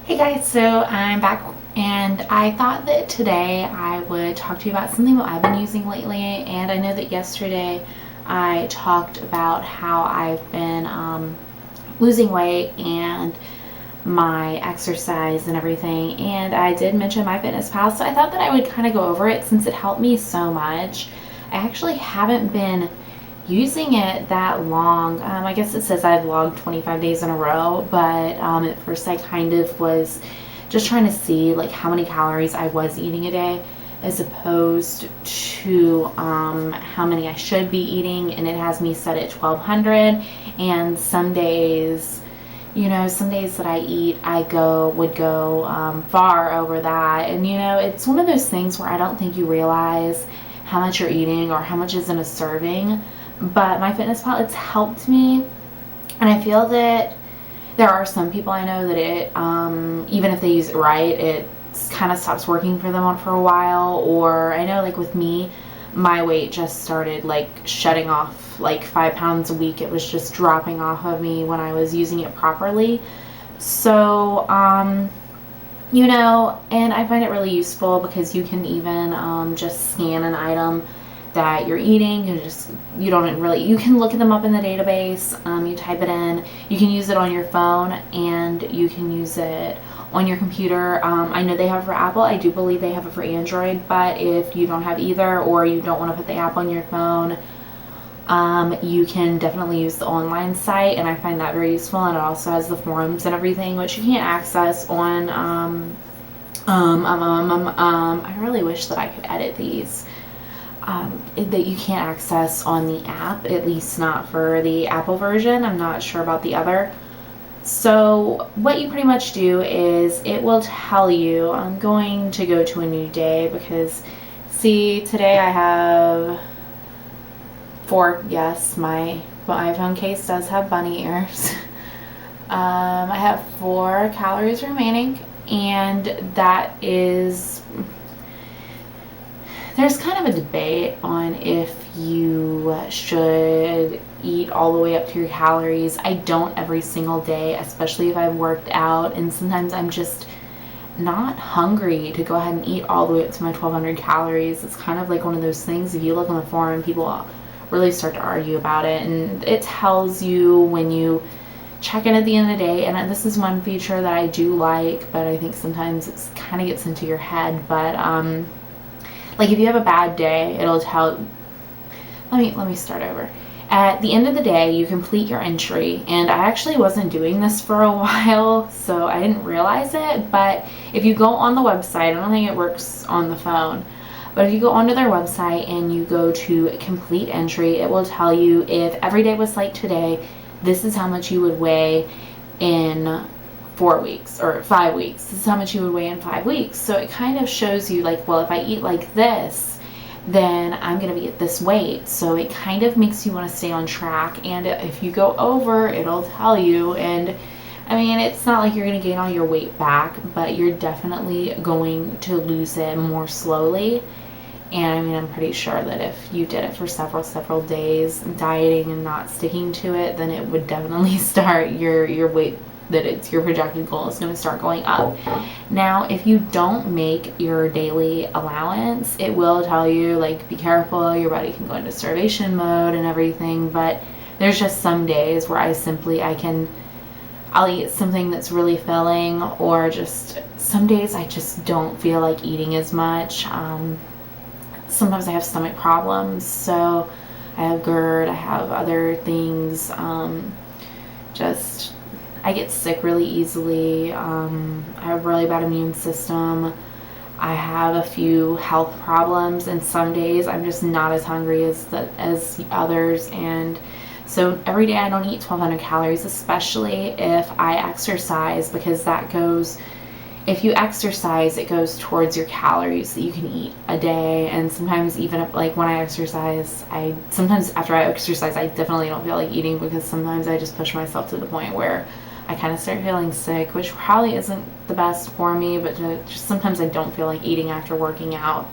Hey guys, so I'm back and I thought that today I would talk to you about something that I've been using lately. And I know that yesterday I talked about how I've been losing weight and my exercise and everything, and I did mention MyFitnessPal, so I thought that I would kind of go over it since it helped me so much. I actually haven't been using it that long. I guess it says I've logged 25 days in a row, but at first I kind of was just trying to see like how many calories I was eating a day as opposed to how many I should be eating, and it has me set at 1200. And some days, some days that I eat, would go far over that. And it's one of those things where I don't think you realize how much you're eating or how much is in a serving. But MyFitnessPal, it's helped me, and I feel that there are some people I know that it, even if they use it right, it kind of stops working for them for a while. Or I know, like with me, my weight just started like shutting off, like 5 pounds a week. It was just dropping off of me when I was using it properly. So, and I find it really useful because you can even just scan an item that you're eating. You can look them up in the database. You type it in. You can use it on your phone and you can use it on your computer. I know they have it for Apple. I do believe they have it for Android, but if you don't have either or you don't want to put the app on your phone, you can definitely use the online site, and I find that very useful. And it also has the forums and everything, which you can't access on I really wish that I could edit these, that you can't access on the app, at least not for the Apple version. I'm not sure about the other. So what you pretty much do is it will tell you, I'm going to go to a new day because, see, today I have my iPhone case does have bunny ears. I have 4 calories remaining, and that is, there's kind of a debate on if you should eat all the way up to your calories. I don't every single day, especially if I've worked out, and sometimes I'm just not hungry to go ahead and eat all the way up to my 1200 calories. It's kind of like one of those things, if you look on the forum, people really start to argue about it, and it tells you when you check in at the end of the day. And this is one feature that I do like, but I think sometimes it kind of gets into your head. But like if you have a bad day, it'll tell. Let me start over. At the end of the day, you complete your entry, and I actually wasn't doing this for a while, so I didn't realize it. But if you go on the website, I don't think it works on the phone, but if you go onto their website and you go to complete entry, it will tell you if every day was like today, this is how much you would weigh in 4 weeks or 5 weeks. This is how much you would weigh in 5 weeks. So it kind of shows you like, well, if I eat like this, then I'm going to be at this weight. So it kind of makes you want to stay on track. And if you go over, it'll tell you. And I mean, it's not like you're going to gain all your weight back, but you're definitely going to lose it more slowly. And I mean, I'm pretty sure that if you did it for several days dieting and not sticking to it, then it would definitely start your weight, that it's your projected goal is going to start going up. Now, if you don't make your daily allowance, it will tell you like, be careful, your body can go into starvation mode and everything. But there's just some days where I'll eat something that's really filling, or just some days I just don't feel like eating as much. Sometimes I have stomach problems, so I have GERD, I have other things. I get sick really easily. I have a really bad immune system. I have a few health problems, and some days I'm just not as hungry as others. And so every day I don't eat 1200 calories, especially if I exercise, because if you exercise, it goes towards your calories that you can eat a day. And sometimes even if, like when I exercise, sometimes after I exercise, I definitely don't feel like eating, because sometimes I just push myself to the point where I kind of start feeling sick, which probably isn't the best for me, but just sometimes I don't feel like eating after working out.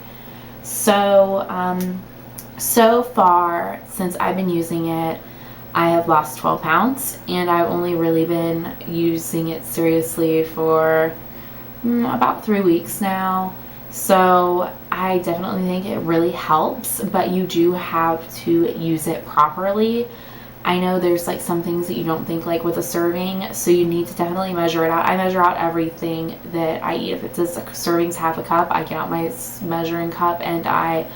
So, so far since I've been using it, I have lost 12 pounds, and I've only really been using it seriously for about 3 weeks now. So I definitely think it really helps, but you do have to use it properly. I know there's like some things that you don't think, like with a serving, so you need to definitely measure it out. I measure out everything that I eat. If it says like servings half a cup, I get out my measuring cup and I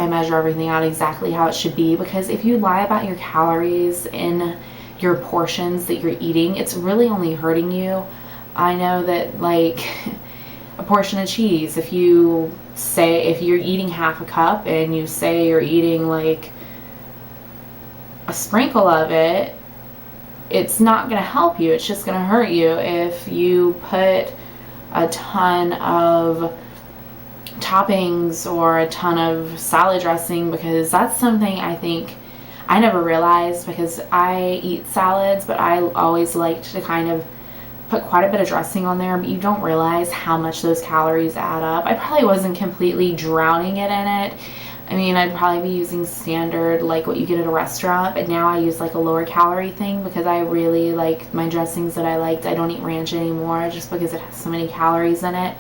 measure everything out exactly how it should be, because if you lie about your calories in your portions that you're eating, it's really only hurting you. I know that like a portion of cheese, if you're eating half a cup and you say you're eating like a sprinkle of it, it's not going to help you. It's just going to hurt you. If you put a ton of toppings or a ton of salad dressing, because that's something I think I never realized, because I eat salads, but I always liked to kind of put quite a bit of dressing on there, but you don't realize how much those calories add up. I probably wasn't completely drowning it in it. I mean, I'd probably be using standard, like what you get at a restaurant, but now I use like a lower calorie thing because I really like my dressings that I liked. I don't eat ranch anymore just because it has so many calories in it.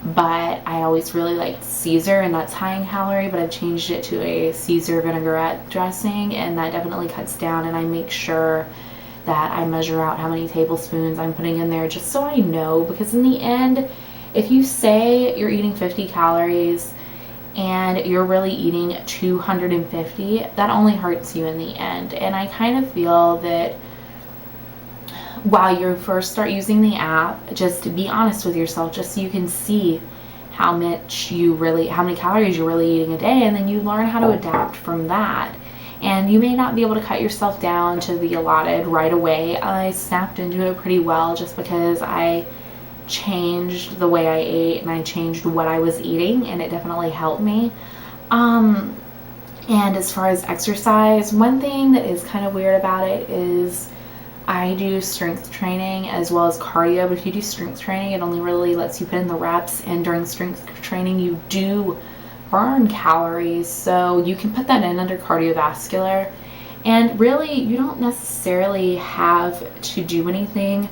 But I always really liked Caesar, and that's high in calorie, but I've changed it to a Caesar vinaigrette dressing, and that definitely cuts down, and I make sure that I measure out how many tablespoons I'm putting in there just so I know, because in the end, if you say you're eating 50 calories and you're really eating 250, that only hurts you in the end. And I kind of feel that while you first start using the app, just to be honest with yourself, just so you can see how many calories you're really eating a day, and then you learn how to adapt from that. And you may not be able to cut yourself down to the allotted right away. I snapped into it pretty well just because I changed the way I ate and I changed what I was eating, and it definitely helped me. And as far as exercise, one thing that is kind of weird about it is I do strength training as well as cardio, but if you do strength training, it only really lets you put in the reps, and during strength training you do burn calories, so you can put that in under cardiovascular, and really you don't necessarily have to do anything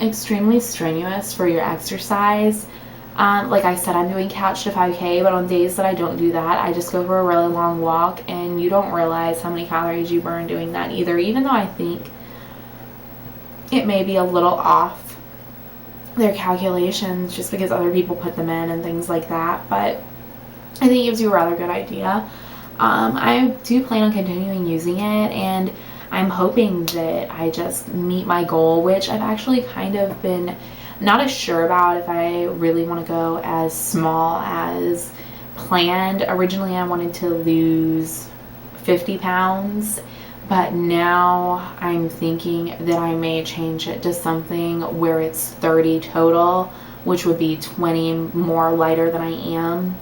extremely strenuous for your exercise. Like I said, I'm doing couch to 5K, but on days that I don't do that, I just go for a really long walk, and you don't realize how many calories you burn doing that either, even though I think it may be a little off their calculations just because other people put them in and things like that, but I think it gives you a rather good idea. I do plan on continuing using it, and I'm hoping that I just meet my goal, which I've actually kind of been not as sure about if I really want to go as small as planned. Originally I wanted to lose 50 pounds, but now I'm thinking that I may change it to something where it's 30 total, which would be 20 more lighter than I am.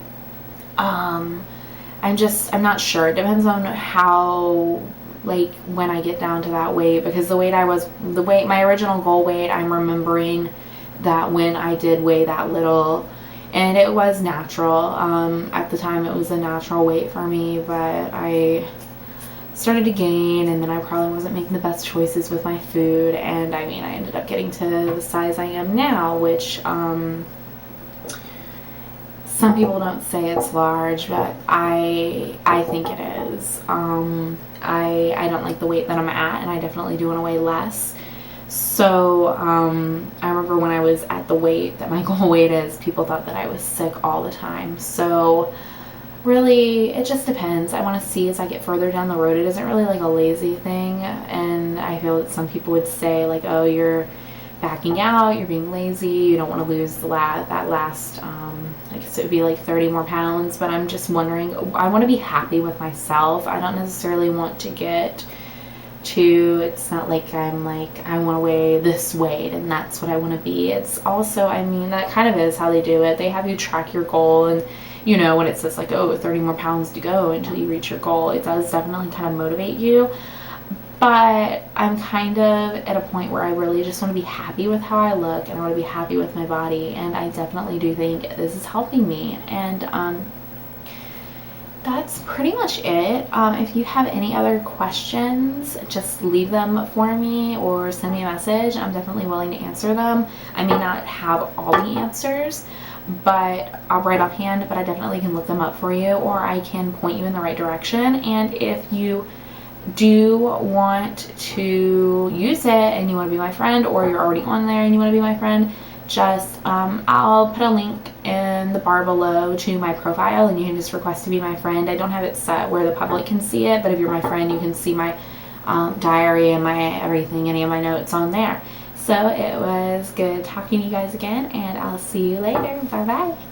I'm not sure. It depends on how, like, when I get down to that weight, because my original goal weight, I'm remembering that when I did weigh that little, and it was natural. At the time it was a natural weight for me, but I started to gain, and then I probably wasn't making the best choices with my food, and I mean, I ended up getting to the size I am now, which some people don't say it's large, but I think it is. I don't like the weight that I'm at, and I definitely do want to weigh less. So I remember when I was at the weight that my goal weight is, people thought that I was sick all the time. So really, it just depends. I want to see as I get further down the road. It isn't really like a lazy thing, and I feel that some people would say like, oh, you're backing out, you're being lazy, you don't want to lose that last I guess it would be like 30 more pounds. But I'm just wondering, I want to be happy with myself. I don't necessarily want to get to, it's not like I'm like, I want to weigh this weight and that's what I want to be. It's also, I mean, that kind of is how they do it. They have you track your goal, and you know, when it says like, oh, 30 more pounds to go until you reach your goal, it does definitely kind of motivate you. But I'm kind of at a point where I really just want to be happy with how I look, and I want to be happy with my body, and I definitely do think this is helping me. And that's pretty much it. If you have any other questions, just leave them for me or send me a message. I'm definitely willing to answer them. I may not have all the answers, but I'll right offhand, but I definitely can look them up for you, or I can point you in the right direction. And if you do want to use it and you want to be my friend, or you're already on there and you want to be my friend, just I'll put a link in the bar below to my profile, and you can just request to be my friend. I don't have it set where the public can see it, but if you're my friend, you can see my diary and my everything, any of my notes on there. So it was good talking to you guys again, and I'll see you later. Bye bye.